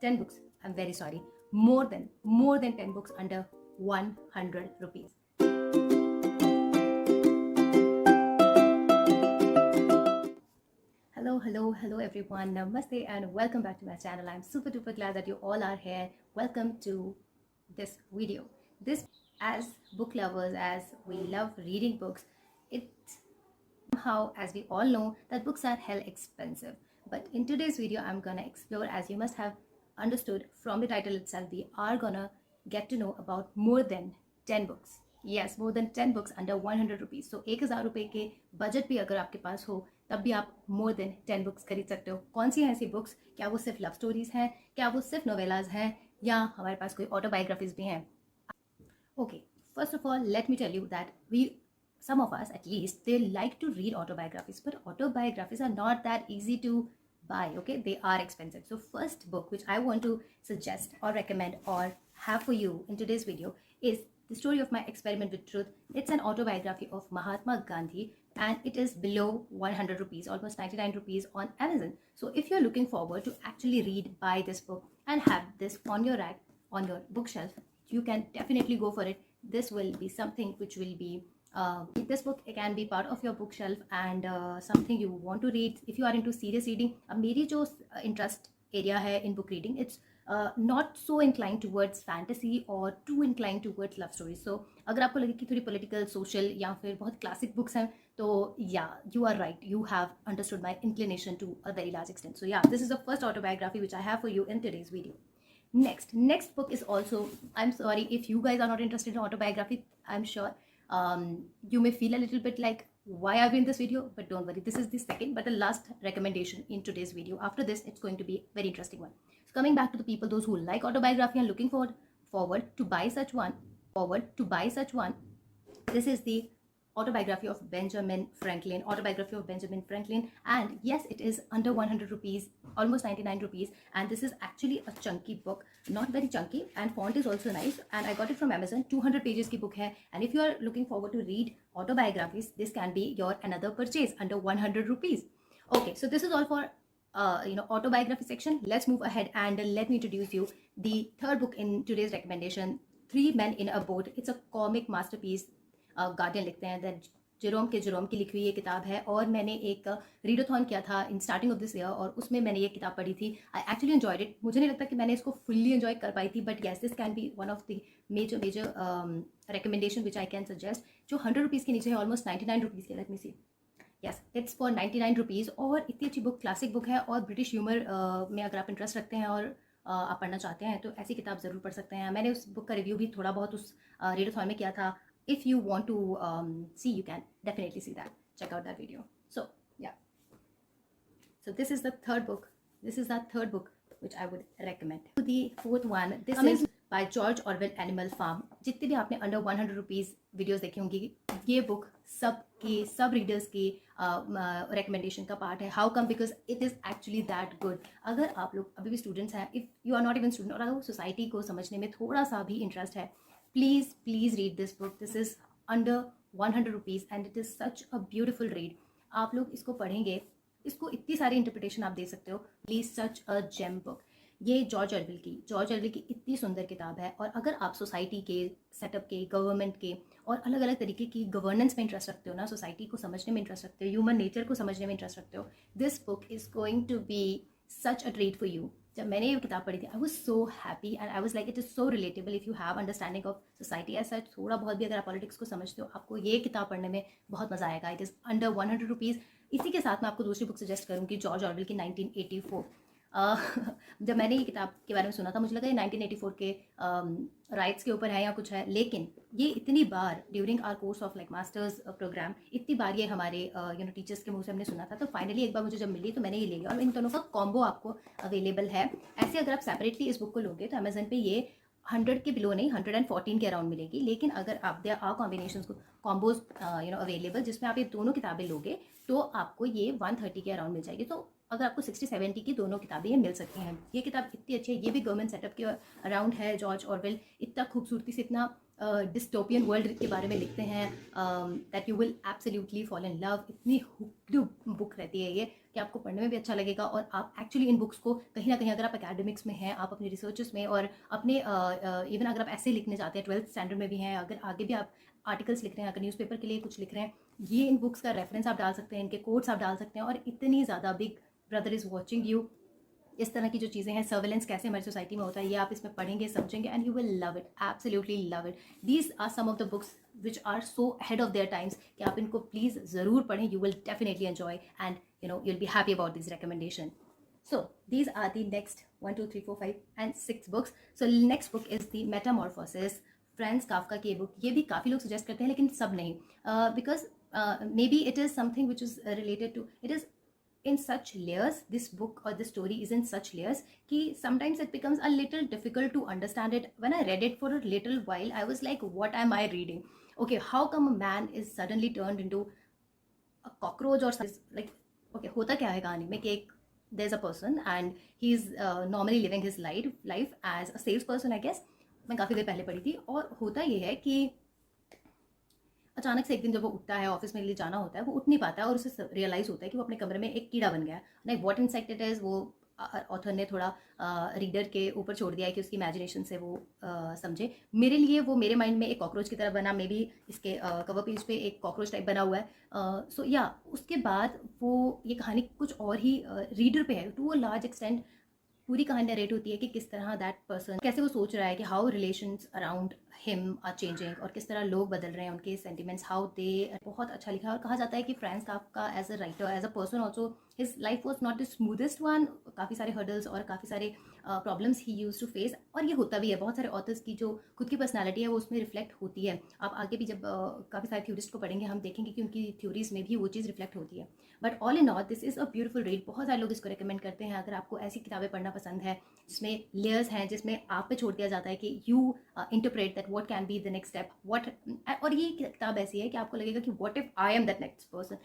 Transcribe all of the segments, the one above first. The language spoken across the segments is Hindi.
10 books. I'm very sorry. More than 10 books under 100 rupees. Hello everyone. Namaste and welcome back to my channel. I'm super duper glad that you all are here. Welcome to this video. This, as book lovers, as we love reading books, it somehow, as we all know, that books are hell expensive. But in today's video, I'm gonna explore, as you must have understood from the title itself, we are gonna get to know about more than 10 books. Yes, more than 10 books under 100 rupees. So 1000 रुपए के बजट भी अगर आपके पास हो तब भी आप मोर देन 10 बुक्स खरीद सकते हो. कौन सी हैं ऐसी बुक्स? क्या वो सिर्फ लव स्टोरीज हैं? क्या वो सिर्फ नोवेलाज हैं? या हमारे पास कोई ऑटोबायोग्राफीज भी हैं? Okay, first of all, let me tell you that some of us at least, they like to read autobiographies, but autobiographies are not that easy to buy. Okay, they are expensive. So first book which I want to suggest or recommend or have for you in today's video is The Story of My Experiment with Truth. It's an autobiography of Mahatma Gandhi and it is below 100 rupees, almost 99 rupees on Amazon. So if you're looking forward to actually read, buy this book and have this on your rack, on your bookshelf, you can definitely go for it. This will be something which will be this book can be part of your bookshelf and something you want to read if you are into serious reading. मेरी जो interest area है in book reading, it's not so inclined towards fantasy or too inclined towards love stories. So अगर आपको लगे कि थोड़ी political, social या फिर बहुत classic books हैं, तो yeah, you are right. You have understood my inclination to a very large extent. So yeah, this is the first autobiography which I have for you in today's video. Next book is also, I'm sorry if you guys are not interested in autobiography. I'm sure you may feel a little bit like, why are we in this video? But don't worry, this is the second but the last recommendation in today's video. After this, it's going to be a very interesting one. So coming back to the people, those who like autobiography and looking forward to buy such one, this is the autobiography of Benjamin Franklin. And yes, it is under 100 rupees, almost 99 rupees, and this is actually a chunky book, not very chunky, and font is also nice, and I got it from Amazon. 200 pages ki book hai, and if you are looking forward to read autobiographies, this can be your another purchase under 100 rupees. Okay, so this is all for autobiography section. Let's move ahead and let me introduce you the third book in today's recommendation, Three Men in a Boat. It's a comic masterpiece. Guardian लिखते हैं, दैट जेरोम की लिखी हुई ये किताब है और मैंने एक रीडोथॉन किया था in starting of this year और उसमें मैंने ये किताब पढ़ी थी. I actually enjoyed it. मुझे नहीं लगता कि मैंने इसको फुल्ली एंजॉय कर पाई थी, but yes, this can be one of the major recommendation which I can suggest. जो 100 रुपीज़ के नीचे है, ऑलमोस्ट 99 रुपीज़ के. Let me see, yes, it's for 99 rupees. और इतनी अच्छी बुक, क्लासिक बुक है और ब्रिटिश ह्यूमर में अगर आप इंटरेस्ट रखते हैं और आप पढ़ना चाहते हैं तो ऐसी किताब ज़रूर पढ़ सकते हैं. मैंने उस बुक का रिव्यू भी थोड़ा बहुत उस रीडोथॉन में किया था. If you want to see, you can definitely see that. Check out that video. So yeah, so this is the third book. Which I would recommend. The fourth one, this is by George Orwell, Animal Farm. जितने भी आपने under 100 rupees videos देखी होंगी, ये book सब रीडर्स की recommendation का part है. How come? Because it is actually that good. अगर आप लोग अभी भी students हैं, if you are not even student, और अगर society को समझने में थोड़ा सा भी interest है, please read this book. This is under 100 rupees and it is such a beautiful read. आप लोग इसको पढ़ेंगे, इसको इतनी सारी इंटरप्रिटेशन आप दे सकते हो. Please, such a gem book. ये जॉर्ज ऑरवेल की इतनी सुंदर किताब है. और अगर आप सोसाइटी के सेटअप के, गवर्नमेंट के और अलग अलग तरीके की गवर्नेंस में इंटरेस्ट रखते हो ना, सोसाइटी को समझने में इंटरेस्ट रखते हो, ह्यूमन नेचर को समझने में इंटरेस्ट रखते हो, this book is going to be such a treat for you. जब मैंने ये किताब पढ़ी थी, I was so happy and I was like, it is so relatable if you have understanding of society as such. थोड़ा बहुत भी अगर आप पॉलिटिक्स को समझते हो, आपको ये किताब पढ़ने में बहुत मज़ा आएगा. It is under 100 rupees. इसी के साथ मैं आपको दूसरी बुक सजेस्ट करूँगी, जॉर्ज ऑरवेल की 1984. जब मैंने ये किताब के बारे में सुना था, मुझे लगा ये 1984 के राइट्स के ऊपर है या कुछ है, लेकिन ये इतनी बार during our course of like masters program, इतनी बार ये हमारे टीचर्स के मुंह से हमने सुना था. तो फाइनली एक बार मुझे जब मिली तो मैंने ये ले लिया और इन दोनों का कॉम्बो आपको अवेलेबल है. ऐसे अगर आप सेपरेटली इस बुक को लोगे तो अमेजन पे ये 100 के बिलो नहीं, 114 के अराउंड मिलेगी. लेकिन अगर आप देयर आर कॉम्बिनेशंस को कॉम्बोज अवेलेबल, जिसमें आप ये दोनों किताबें लोगे तो आपको ये 130 के अराउंड मिल जाएगी. तो अगर आपको 60-70 की दोनों किताबें ये मिल सकती हैं. ये किताब इतनी अच्छी है. ये भी गवर्नमेंट सेटअप के अराउंड है. जॉर्ज ऑरवेल इतना खूबसूरती से, इतना डिस्टोपियन वर्ल्ड के बारे में लिखते हैं, that you will absolutely fall in love. इतनी हुक्ड बुक रहती है ये कि आपको पढ़ने में भी अच्छा लगेगा, और आप एक्चुअली इन बुक्स को कहीं ना कहीं, अगर आप एकेडमिक्स में हैं, आप अपने रिसर्चेस में, और अपने इवन अगर आप ऐसे लिखने चाहते हैं 12th स्टैंडर्ड में भी हैं, अगर आगे भी आप आर्टिकल्स लिख रहे हैं, अगर न्यूज़पेपर के लिए कुछ लिख रहे हैं, ये इन बुक्स का रेफरेंस आप डाल सकते हैं, इनके कोट्स आप डाल सकते हैं। और इतनी ज़्यादा big brother is watching you, इस तरह की जो चीज़ें हैं, सर्वेलेंस कैसे हमारी सोसाइटी में होता है, ये आप इसमें पढ़ेंगे, समझेंगे, and you will love it, absolutely love it. These are some of the books which are so head of their times कि आप इनको प्लीज़ ज़रूर पढ़ें। You will definitely enjoy, and you will be happy about this recommendation. So these are the next 1, 2, 3, 4, 5 and 6 books. So next book is the Metamorphosis, Franz Kafka की बुक. ये भी काफ़ी लोग सजेस्ट करते हैं, लेकिन सब नहीं, because maybe it is something which is related to, it is in such layers, this book or this story is in such layers कि sometimes it becomes a little difficult to understand it. When I read it for a little while, I was like, what am I reading? Okay, how come a man is suddenly turned into a cockroach or something? Like, okay, होता क्या है कहानी में कि एक there's a person and he's normally living his life as a salesperson, I guess. मैं काफ़ी देर पहले पढ़ी थी, और होता ये है कि अचानक से एक दिन जब वो उठता है, ऑफिस में लिए जाना होता है, वो उठ नहीं पाता है, और उसे रियलाइज़ होता है कि वो अपने कमरे में एक कीड़ा बन गया है. Like what insect it is, वो ऑथर ने थोड़ा रीडर के ऊपर छोड़ दिया है कि उसकी इमेजिनेशन से वो समझे. मेरे लिए वो मेरे माइंड में एक कॉकरोच की तरह बना, मे बी इसके कवर पेज पे एक कॉकरोच टाइप बना हुआ है. सो या उसके बाद वो ये कहानी कुछ और ही रीडर पे है टू अ लार्ज एक्सटेंट. पूरी कहानी नरेट होती है कि किस तरह दैट पर्सन, कैसे वो सोच रहा है कि how relations around him are changing, और किस तरह लोग बदल रहे हैं, उनके सेंटिमेंट्स, हाउ दे. बहुत अच्छा लिखा है, और कहा जाता है कि Franz Kafka as a writer, as a person also, his life was not the smoothest one. काफ़ी सारे हर्डल्स और काफ़ी सारे प्रॉब्लम्स ही यूज टू फेस, और ये होता भी है. बहुत सारे ऑथर्स की जो खुद की पर्सनैलिटी है वो उसमें रिफ्लेक्ट होती है. आप आगे भी जब काफ़ी सारे थ्योरिस्ट को पढ़ेंगे, हम देखेंगे कि उनकी थ्योरीज में भी वो चीज़ रिफ्लेक्ट होती है. But all in all this is a beautiful read. बहुत सारे लोग इसको रिकमेंड करते हैं. अगर आपको ऐसी किताबें पढ़ना पसंद है जिसमें लेयर्स हैं, जिसमें आप पे छोड़ दिया जाता है कि you interpret that what can be the next step, what, और ये किताब ऐसी है कि आपको लगेगा कि what if I am that next person.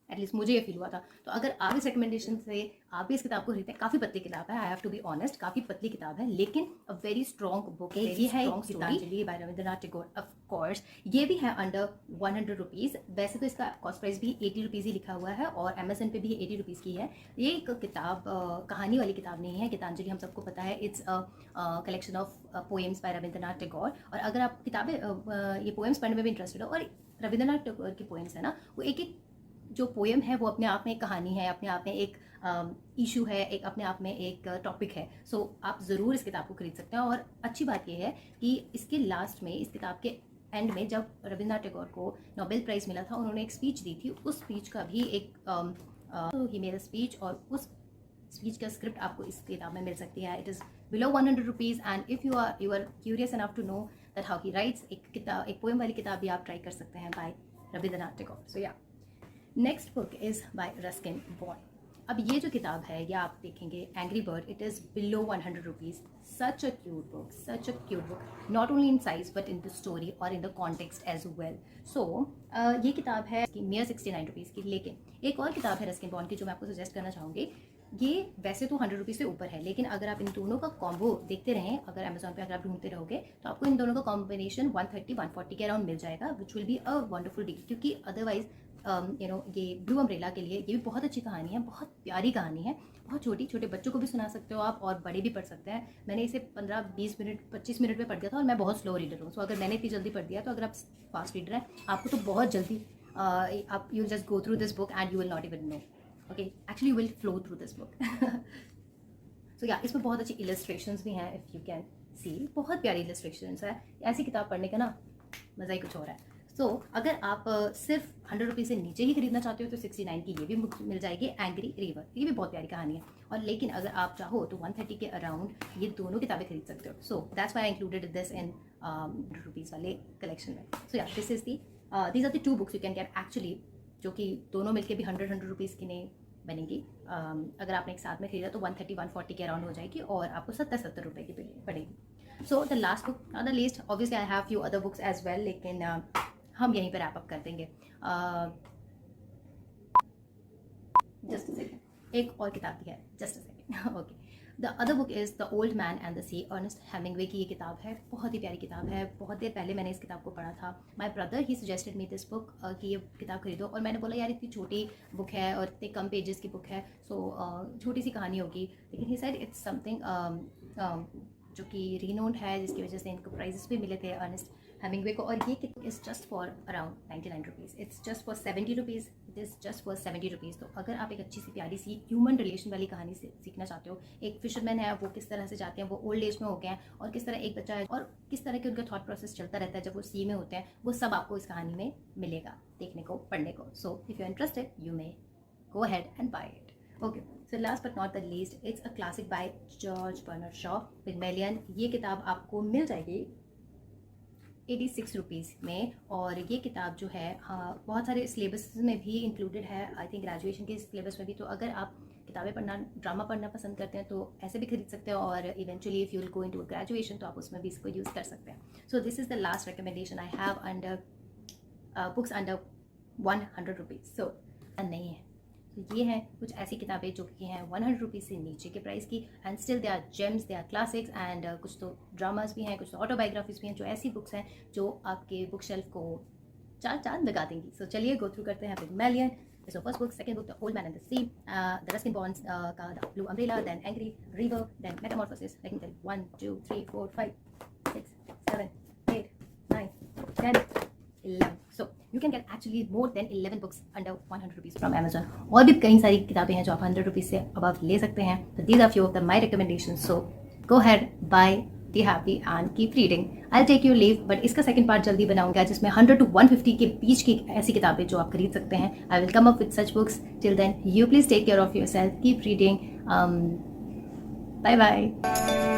At least मुझे ये फील हुआ था. तो अगर आप इस रिकमेंडेशन से आप भी इस किताब को खरीदते हैं, काफ़ी पतली किताब है, I have to be honest, काफ़ी पतली किताब है, लेकिन अ वेरी स्ट्रॉन्ग बुक. ये है Gitanjali by Rabindranath Tagore. Of course ये भी है अंडर 100 रुपीज़. वैसे तो इसका कॉस्ट प्राइस भी 80 रुपीज़ ही लिखा हुआ है, और अमेजन पे भी 80 रुपीज़ की है. ये एक किताब कहानी वाली किताब नहीं है. गीतांजलि हम सबको पता है, it's a collection of poems by Rabindranath Tagore. और अगर आप किताबें ये पोएम्स पढ़ने में भी इंटरेस्टेड हो, और रविंद्रनाथ टैगोर की पोएम्स है ना, वो एक एक जो पोएम है वो अपने आप में एक कहानी है, अपने आप में एक इशू है, एक अपने आप में एक टॉपिक है. सो आप ज़रूर इस किताब को खरीद सकते हैं. और अच्छी बात यह है कि इसके लास्ट में, इस किताब के एंड में, जब रविंद्रनाथ टैगोर को नोबेल प्राइज़ मिला था, उन्होंने एक स्पीच दी थी. उस स्पीच का भी एक ही मेरा स्पीच, और उस स्पीच का स्क्रिप्ट आपको इस किताब में मिल सकती है. It is below 100 rupees. And if you are curious enough to know that how he writes, एक पोएम वाली किताब भी आप ट्राई कर सकते हैं bye Rabindranath Tagore. So yeah, next book is by Ruskin Bond. अब ये जो किताब है, या आप देखेंगे Angry Bird, it is below 100 rupees. Such a cute book, such a cute book, not only in size but in the story और in the context as well. So ये किताब है कि मेयर 69 रुपीज़ की. लेकिन एक और किताब है रस्किन बॉन्ड की जो मैं आपको सजेस्ट करना चाहूँगी. ये वैसे तो 100 रुपीज़ से ऊपर है, लेकिन अगर आप इन दोनों का कॉम्बो देखते रहें, अगर अमेजोन पे अगर आप ढूंढते रहोगे, तो आपको इन दोनों का कॉम्बिनेशन 130-140 के अराउंड मिल जाएगा, which will be a wonderful deal. क्योंकि अदरवाइज ये ब्लू अम्ब्रेला के लिए ये भी बहुत अच्छी कहानी है, बहुत प्यारी कहानी है, बहुत छोटी, छोटे बच्चों को भी सुना सकते हो आप, और बड़े भी पढ़ सकते हैं. मैंने इसे 15-20 मिनट 25 मिनट में पढ़ दिया था, और मैं बहुत स्लो रीडर हूँ. सो अगर मैंने इतनी जल्दी पढ़ दिया, तो अगर आप फास्ट रीडर हैं, आपको तो बहुत जल्दी आप you just go through this book and you will not even know. Okay, actually you will flow through this book. So yeah, इसमें बहुत अच्छी इलस्ट्रेशंस भी हैं, इफ़ यू कैन सी. बहुत प्यारी इलस्ट्रेशंस है. ऐसी किताब पढ़ने का ना मज़ा ही कुछ और है. सो अगर आप सिर्फ 100 रुपीज़ से नीचे ही खरीदना चाहते हो, तो 69 की ये भी मिल जाएगी, एंग्री रिवर. ये भी बहुत प्यारी कहानी है. और लेकिन अगर आप चाहो तो 130 के अराउंड ये दोनों किताबें खरीद सकते हो. So that's why I included this in 100 rupees वाले कलेक्शन में. So ya, this is these are the 2 books you can get actually, जो कि दोनों मिलकर भी 100 रुपीज़ की नहीं बनेगी. अगर आपने एक साथ में खरीदा तो 130-140 के अराउंड हो जाएगी, और आपको 70 रुपये की पड़ेगी. So the last book on the list, obviously I have few other books as well, लेकिन हम यहीं पर रैप अप कर देंगे. जस्ट अ सेकेंड, एक और किताब भी है, just a second. Okay, the other book is the Old Man and the Sea, Ernest Hemingway की ये किताब है। बहुत ही प्यारी किताब है। बहुत देर पहले मैंने इस किताब को पढ़ा था। My brother he suggested me this book कि ये किताब खरीदो, और मैंने बोला यार इतनी छोटी बुक है और इतने कम पेजेस की बुक है, सो छोटी सी कहानी होगी, लेकिन ही सेड इट्स समथिंग जो कि रीनोन्ड है, जिसकी वजह से इनको प्राइजेस भी मिले थे अर्नेस्ट हेमिंग्वे को। और ये किताब is just for around 99 rupees, it's just for 70 rupees, it is just for 70 rupees. तो अगर आप एक अच्छी सी प्यारी सी ह्यूमन रिलेशन वाली कहानी से सीखना चाहते हो, एक फिशरमैन है वो किस तरह से जाते हैं, वो ओल्ड एज में हो गए हैं, और किस तरह एक बच्चा है और किस तरह के उनका थॉट प्रोसेस चलता रहता है जब वो सी में होते हैं, वो सब आपको इस कहानी में मिलेगा देखने को, पढ़ने को। So if you are interested you may go ahead and buy it. Okay, so last but not the least, it's a classic by George Bernard Shaw, Pygmalion। ये किताब आपको मिल जाएगी 86 रुपीज़ में, और ये किताब जो है बहुत सारे सिलेबस में भी इंक्लूडेड है, आई थिंक ग्रेजुएशन के सिलेबस में भी। तो अगर आप किताबें पढ़ना, ड्रामा पढ़ना पसंद करते हैं तो ऐसे भी खरीद सकते हो, और eventually if you will go into graduation तो आप उसमें भी इसको यूज़ कर सकते हैं। So this is the last recommendation I have under books under 100 rupees. So नहीं है, तो ये हैं कुछ ऐसी किताबें जो कि हैं 100 रुपीज़ से नीचे के प्राइस की, and still they are gems, they are classics, and कुछ तो ड्रामास भी हैं, कुछ तो ऑटोबायोग्राफीज भी हैं, जो ऐसी बुक्स हैं जो आपके बुक शेल्फ को चार चांद लगा देंगी। सो चलिए गो थ्रू करते हैं पिग्मलियन। So first book, second book, The Old Man and the Sea, The Ruskin Bonds का The Blue Umbrella, then Angry River, then Metamorphosis. Let me tell you, 1, 2, 3, 4, 5, 6, 7, 8, 9, 10, 11. So you can get actually more than 11 books under 100 rupees from Amazon. और भी कई सारी किताबें हैं जो आप 100 रुपीज़ से above ले सकते हैं। So these are few of my recommendations. So go ahead, buy, be happy and keep reading. I'll take your leave, but इसका second part जल्दी बनाऊंगा जिसमें 100 to 150 के बीच की ऐसी किताबें जो आप खरीद सकते हैं। I will come up with such books. Till then, you please take care of yourself. Keep reading. Bye bye.